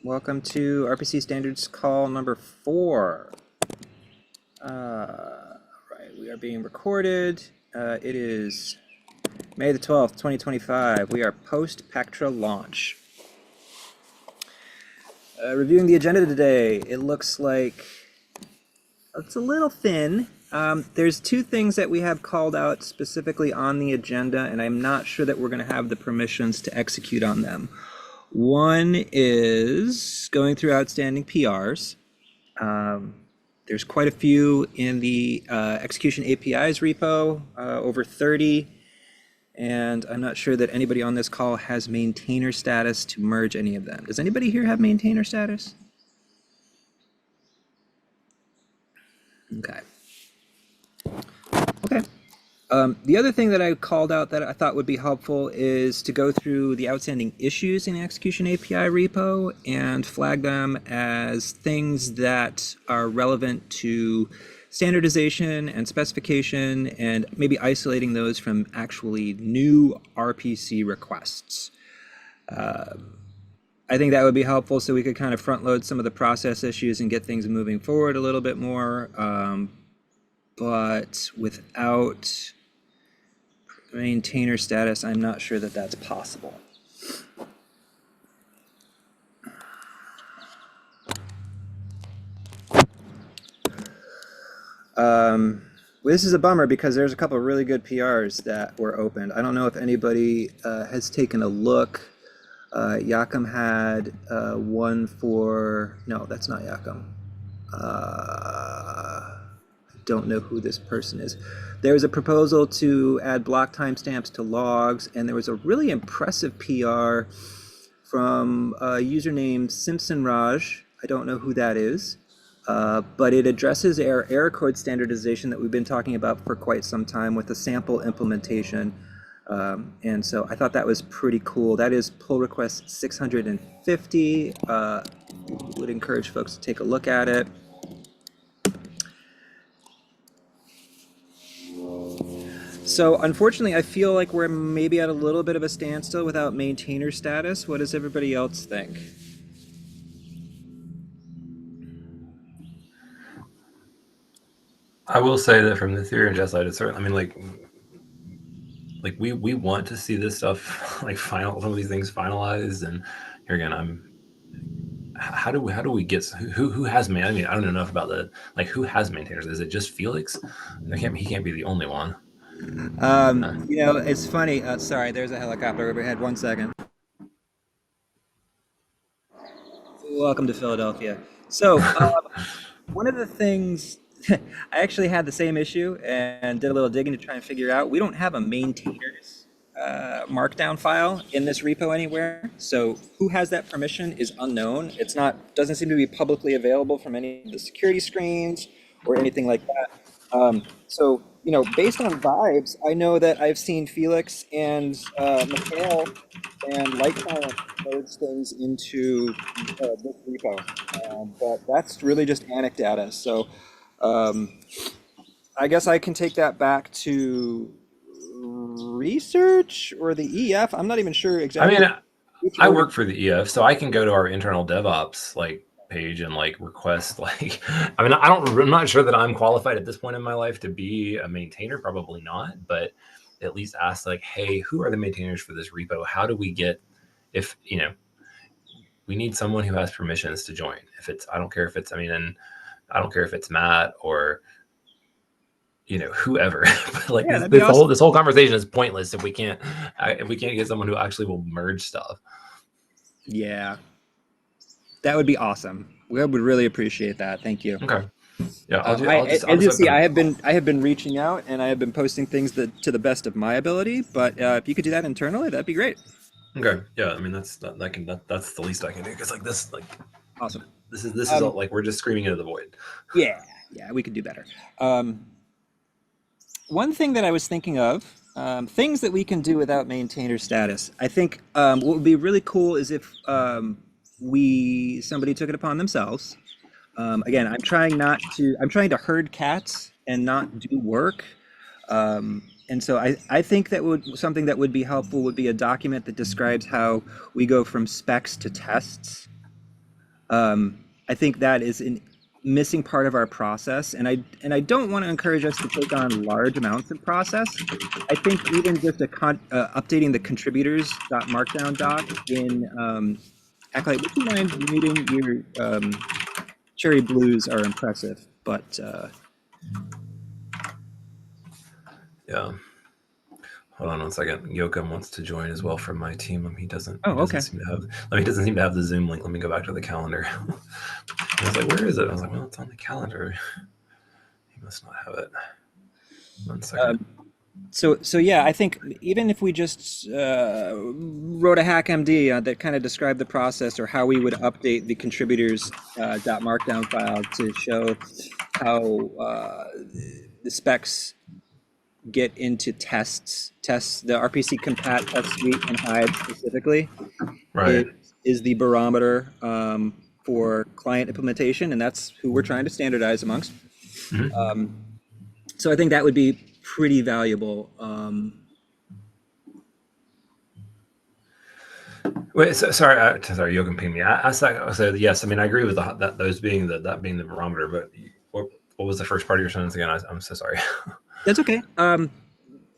Welcome to RPC Standards Call number 4. Right, we are being recorded. It is May the 12th, 2025. We are post-Pectra launch. Reviewing the agenda today, it looks like it's a little thin. There's two things that we have called out specifically on the agenda, and I'm not sure that we're going to have the permissions to execute on them. One is going through outstanding PRs. There's quite a few in the execution APIs repo, over 30, and I'm not sure that anybody on this call has maintainer status to merge any of them. Does anybody here have maintainer status? Okay. Okay. The other thing that I called out that I thought would be helpful is to go through the outstanding issues in the execution API repo and flag them as things that are relevant to standardization and specification, and maybe isolating those from actually new RPC requests. I think that would be helpful so we could kind of front load some of the process issues and get things moving forward a little bit more. But without maintainer status, I'm not sure that that's possible. This is a bummer because there's a couple of really good PRs that were opened. I don't know if anybody has taken a look. Yakum had one for, no, that's not Yakum. Don't know who this person is. There was a proposal to add block timestamps to logs, and there was a really impressive PR from a user named Simpson Raj. I don't know who that is, but it addresses our error code standardization that we've been talking about for quite some time with a sample implementation. And so I thought that was pretty cool. That is pull request 650. Would encourage folks to take a look at it. So unfortunately, I feel like we're maybe at a little bit of a standstill without maintainer status. What does everybody else think? I will say that from the Ethereum Jet side, it's certainly, I mean, like we want to see this stuff like some of these things finalized. And here again, how do we get who has I mean, I don't know enough about the who has maintainers. Is it just Felix? He can't be the only one. You know, it's funny. Sorry, there's a helicopter overhead. 1 second. Welcome to Philadelphia. So one of the things, I actually had the same issue and did a little digging to try and figure out. We don't have a maintainers markdown file in this repo anywhere. So who has that permission is unknown. It's not, doesn't seem to be publicly available from any of the security screens or anything like that. So, you know, based on vibes, I know that I've seen Felix and Mikhail and Litecoin loads things into this repo, but that's really just anecdata. So I guess I can take that back to research or the EF. I'm not even sure exactly. I mean, I work for the EF, so I can go to our internal DevOps page and request I mean, I'm not sure that I'm qualified at this point in my life to be a maintainer, probably not, but at least ask hey, who are the maintainers for this repo? How do we get, if we need someone who has permissions to join. If it's, I don't care if it's, I mean, and I don't care if it's Matt or whoever. But Yeah, this whole conversation is pointless if we can't get someone who actually will merge stuff. Yeah, that would be awesome. We would really appreciate that. Thank you. Okay. Yeah, As you see, I have been reaching out and I have been posting things to the best of my ability. But if you could do that internally, that'd be great. Okay. Yeah. I mean, that's the least I can do because this awesome. This is all, we're just screaming into the void. Yeah. We could do better. One thing that I was thinking of, things that we can do without maintainer status. I think what would be really cool is if somebody took it upon themselves. Again, I'm trying to herd cats and not do work. And so I think that something that would be helpful would be a document that describes how we go from specs to tests. I think that is a missing part of our process, and I don't want to encourage us to take on large amounts of process. I think even just updating the contributors.markdown doc in Acolyte. Would you mind muting your cherry blues are impressive, but Yeah. Hold on one second. Yoakum wants to join as well from my team. He doesn't. He oh, doesn't okay. seem to have. He doesn't seem to have the Zoom link. Let me go back to the calendar. I was like, "Where is it?" I was like, "Well, it's on the calendar. He must not have it." 1 second. So yeah, I think even if we just wrote a hack MD that kind of described the process or how we would update the contributors .markdown file to show how the specs get into tests, the RPC compat test suite and Hive specifically Right. is the barometer for client implementation, and that's who we're trying to standardize amongst. Mhm. So I think that would be pretty valuable. Wait, sorry, Yoakum pinged me. I said yes. I mean, I agree with that those being that being the barometer. But what was the first part of your sentence again? I'm so sorry. That's okay.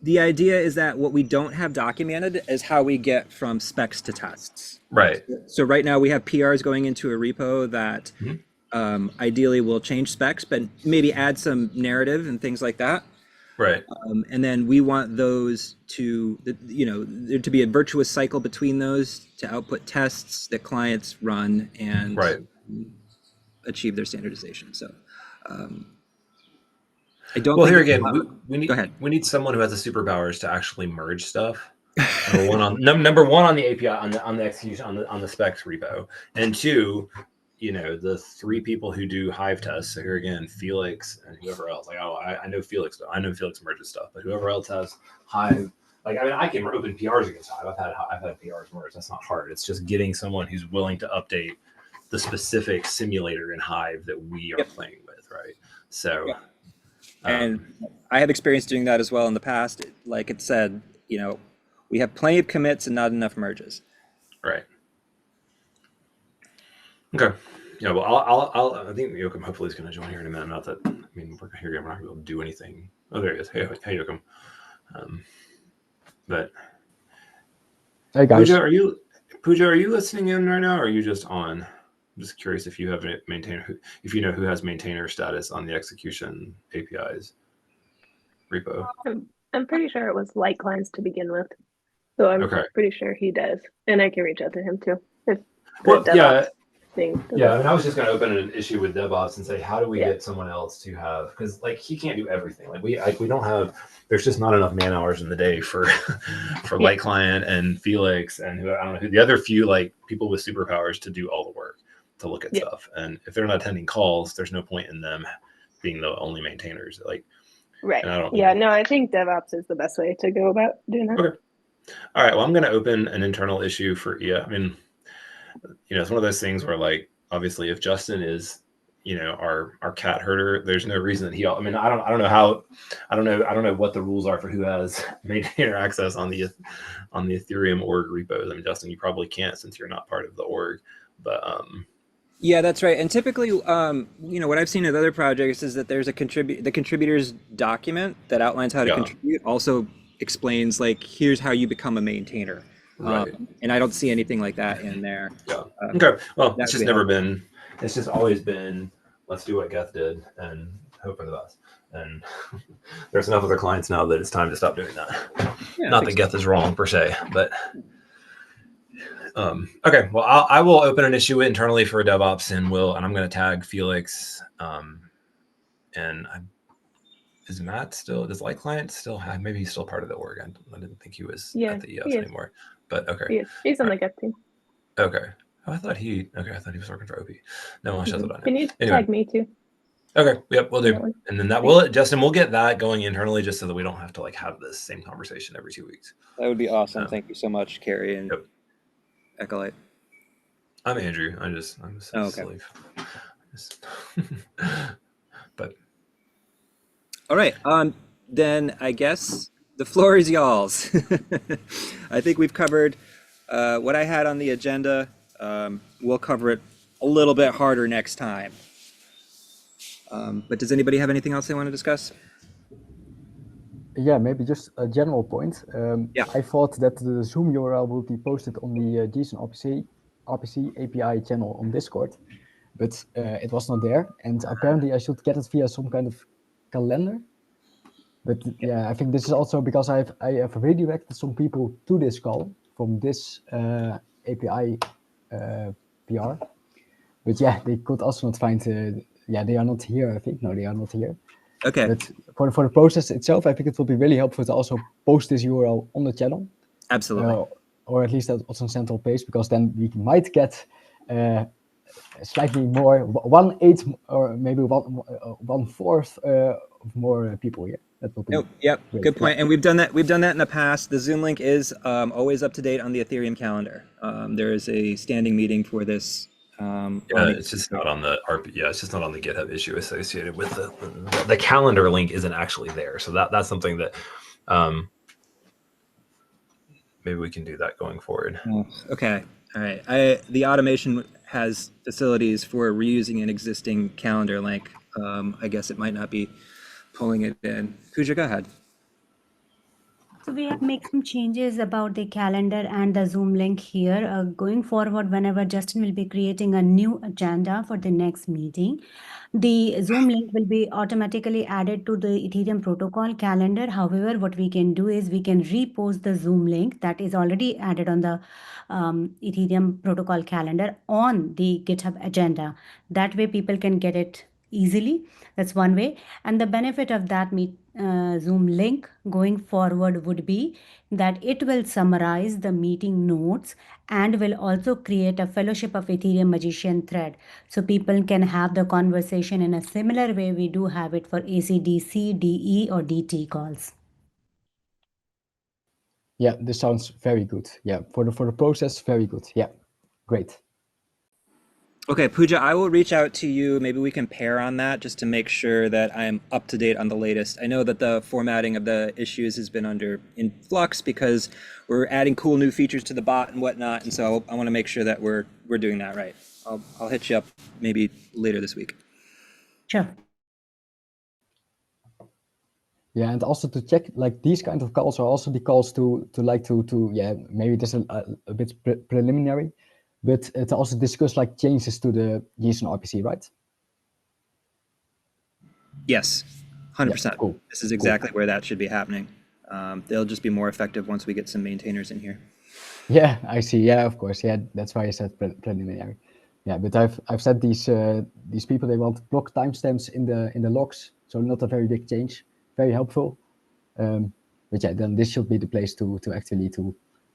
The idea is that what we don't have documented is how we get from specs to tests. Right. So right now we have PRs going into a repo that ideally will change specs, but maybe add some narrative and things like that. Right. And then we want those to, there to be a virtuous cycle between those to output tests that clients run and Right. achieve their standardization. So I don't Well, think here there's a again, lot. Go ahead. we need someone who has the superpowers to actually merge stuff. Number one on the API on the execution on the specs repo, and two, the three people who do Hive tests. So here again, Felix and whoever else. Like, I know Felix. I know Felix merges stuff, but whoever else has Hive. Like, I mean, I can open PRs against Hive. I've had PRs merge. That's not hard. It's just getting someone who's willing to update the specific simulator in Hive that we are playing with, right? So. Yep. And I have experience doing that as well in the past. Like it said, we have plenty of commits and not enough merges. Right. Okay. Yeah. Well, I think Yoakum hopefully is going to join here in a minute. Not that, I mean, we're here. We're not going to be able to do anything. Oh, there he is. Hey, Yoakum. But Hey guys. Pooja, are you listening in right now, or are you just on? I'm just curious if you have a maintainer, if you know who has maintainer status on the execution APIs repo. I'm pretty sure it was light clients to begin with, so I'm pretty sure he does, and I can reach out to him too. If yeah. I mean, I was just going to open an issue with DevOps and say, how do we get someone else to have? Because like he can't do everything. Like we don't have. There's just not enough man hours in the day for light client and Felix and who I don't know who the other few like people with superpowers to do all the work to look at stuff. And if they're not attending calls, there's no point in them being the only maintainers. Like. Right. No, I think DevOps is the best way to go about doing that. Okay. All right. Well, I'm going to open an internal issue for I mean, it's one of those things where, like, obviously, if Justin is, our cat herder, there's no reason that I mean, I don't know what the rules are for who has maintainer access on the Ethereum org repos. I mean, Justin, you probably can't since you're not part of the org, but yeah, that's right. And typically, what I've seen with other projects is that there's the contributors document that outlines how to contribute. Also explains like, here's how you become a maintainer. Right. And I don't see anything like that in there. Yeah. Okay. Well, it's just never been. It's just always been. Let's do what Geth did and hope for the best. And there's enough other clients now that it's time to stop doing that. Yeah, not that Geth is wrong per se, but. Okay. Well, I will open an issue internally for DevOps, and I'm going to tag Felix. And is Matt still? Does Light Client still have? Maybe he's still part of the org. I didn't think he was at the ES anymore. But okay. He's on the Geth team. Okay. Oh, I thought he was working for OP. No one shows it on Can you tag me too? Okay. Yep, we'll do. And then Justin, we'll get that going internally just so that we don't have to like have this same conversation every 2 weeks. That would be awesome. Thank you so much, Carrie and Acolyte. I'm Andrew. I'm just silly. But all right. Then I guess the floor is y'all's. I think we've covered what I had on the agenda. We'll cover it a little bit harder next time. But does anybody have anything else they want to discuss? Yeah, maybe just a general point. Yeah. I thought that the Zoom URL would be posted on the JSON RPC API channel on Discord, but it was not there. And apparently I should get it via some kind of calendar. But yeah, I think this is also because I have redirected some people to this call from this API PR. But yeah, they could also not find, they are not here, I think. No, they are not here. Okay. But for the process itself, I think it will be really helpful to also post this URL on the channel. Absolutely. Or at least also on central page, because then we might get slightly more, 1/8 or maybe 1/4 of more people here. That will be Yep. great. Good point. Yeah. And we've done that. We've done that in the past. The Zoom link is always up to date on the Ethereum calendar. There is a standing meeting for this. It's just not on the it's just not on the GitHub issue associated with the calendar link isn't actually there. So that's something that maybe we can do that going forward. Okay. All right. The automation has facilities for reusing an existing calendar link. I guess it might not be pulling it in. Pooja, go ahead. So we have made some changes about the calendar and the Zoom link here. Going forward, whenever Justin will be creating a new agenda for the next meeting, the Zoom link will be automatically added to the Ethereum protocol calendar. However, what we can do is we can repost the Zoom link that is already added on the Ethereum protocol calendar on the GitHub agenda. That way people can get it easily. That's one way. And the benefit of that Zoom link going forward would be that it will summarize the meeting notes and will also create a Fellowship of Ethereum Magician thread. So people can have the conversation in a similar way we do have it for ACDC, DE, or DT calls. Yeah, this sounds very good. Yeah, for the process, very good. Yeah, great. Okay, Pooja, I will reach out to you. Maybe we can pair on that just to make sure that I'm up to date on the latest. I know that the formatting of the issues has been in flux because we're adding cool new features to the bot and whatnot, and so I want to make sure that we're doing that right. I'll hit you up maybe later this week. Sure. Yeah, and also to check, like these kind of calls are also the calls to maybe this is a bit preliminary, but to also discuss like changes to the JSON RPC, right? Yes, 100%. Yeah, cool. This is exactly where that should be happening. They'll just be more effective once we get some maintainers in here. Yeah, I see. Yeah, of course. Yeah, that's why I said preliminary. Yeah, but I've said these people, they want block timestamps in the logs, so not a very big change. Very helpful. But yeah, then this should be the place to actually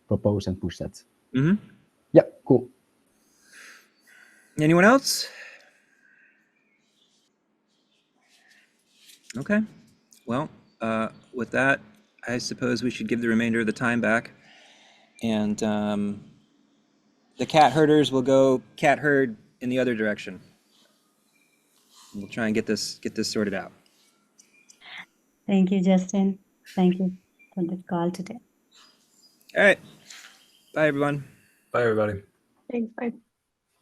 propose and push that. Mm-hmm. Yeah, cool. Anyone else? Okay. Well, with that, I suppose we should give the remainder of the time back. And the cat herders will go cat herd in the other direction. We'll try and get this sorted out. Thank you, Justin. Thank you for the call today. All right. Bye, everyone. Bye, everybody. Thanks. Bye.